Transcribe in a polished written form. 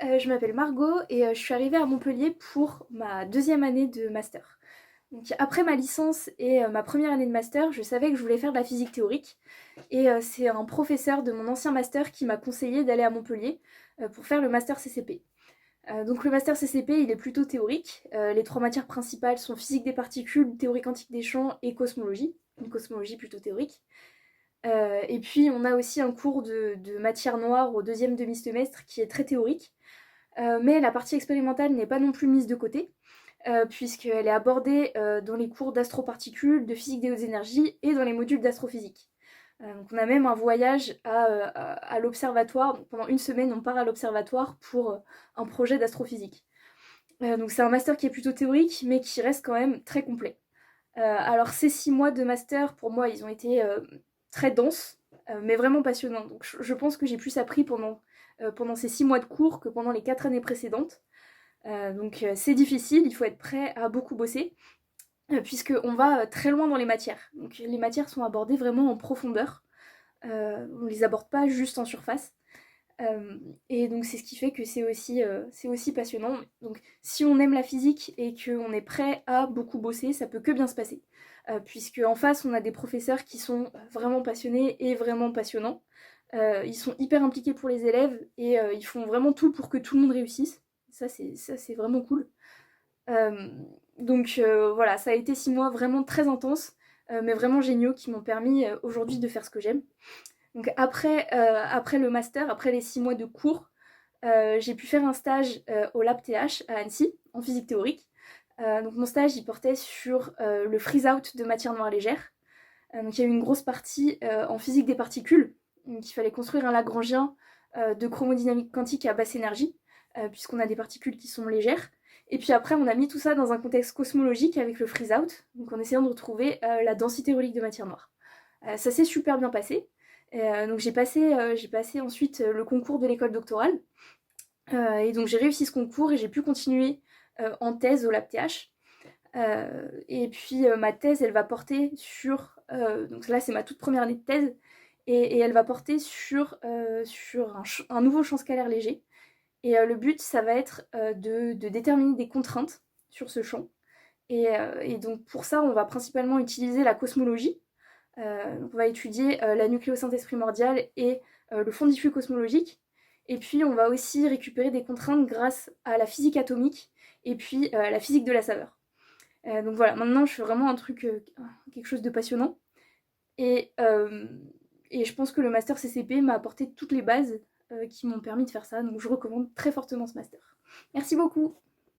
je m'appelle Margot et je suis arrivée à Montpellier pour ma deuxième année de master. Donc après ma licence et ma première année de master, je savais que je voulais faire de la physique théorique et c'est un professeur de mon ancien master qui m'a conseillé d'aller à Montpellier pour faire le master CCP. Donc le master CCP, il est plutôt théorique. Les trois matières principales sont physique des particules, théorie quantique des champs et cosmologie. Une cosmologie plutôt théorique. Et puis on a aussi un cours de matière noire au deuxième demi-semestre qui est très théorique. Mais la partie expérimentale n'est pas non plus mise de côté, puisqu'elle est abordée dans les cours d'astroparticules, de physique des hautes énergies et dans les modules d'astrophysique. Donc on a même un voyage à l'observatoire. Donc pendant une semaine, on part à l'observatoire pour un projet d'astrophysique. Donc c'est un master qui est plutôt théorique, mais qui reste quand même très complet. Alors ces 6 mois de master, pour moi, ils ont été très denses, mais vraiment passionnants. Donc je pense que j'ai plus appris pendant ces 6 mois de cours que pendant les 4 années précédentes. Donc c'est difficile, il faut être prêt à beaucoup bosser, puisqu'on va très loin dans les matières. Donc les matières sont abordées vraiment en profondeur. On ne les aborde pas juste en surface. Et donc c'est ce qui fait que c'est aussi passionnant. Donc si on aime la physique et qu'on est prêt à beaucoup bosser, ça peut que bien se passer. Puisque en face on a des professeurs qui sont vraiment passionnés et vraiment passionnants. Ils sont hyper impliqués pour les élèves et ils font vraiment tout pour que tout le monde réussisse. Ça c'est vraiment cool. Euh, donc voilà, ça a été 6 mois vraiment très intenses, mais vraiment géniaux qui m'ont permis aujourd'hui de faire ce que j'aime. Donc après le master, après les 6 mois de cours, j'ai pu faire un stage au Lab TH à Annecy, en physique théorique. Donc mon stage, il portait sur le freeze-out de matière noire légère. Donc il y a eu une grosse partie en physique des particules. Donc il fallait construire un Lagrangien de chromodynamique quantique à basse énergie, puisqu'on a des particules qui sont légères. Et puis après, on a mis tout ça dans un contexte cosmologique avec le freeze-out, donc en essayant de retrouver la densité relique de matière noire. Ça s'est super bien passé. Donc j'ai passé ensuite le concours de l'école doctorale. Et donc j'ai réussi ce concours et j'ai pu continuer en thèse au Lab TH. Et puis ma thèse, elle va porter sur... donc là, c'est ma toute première année de thèse. Et elle va porter sur un nouveau champ scalaire léger. Et le but, ça va être de déterminer des contraintes sur ce champ. Et donc pour ça, on va principalement utiliser la cosmologie. Donc on va étudier la nucléosynthèse primordiale et le fond diffus cosmologique. Et puis on va aussi récupérer des contraintes grâce à la physique atomique et puis à la physique de la saveur. Donc voilà, maintenant je fais vraiment quelque chose de passionnant. Et, euh, et je pense que le master CCP m'a apporté toutes les bases qui m'ont permis de faire ça. Donc je recommande très fortement ce master. Merci beaucoup.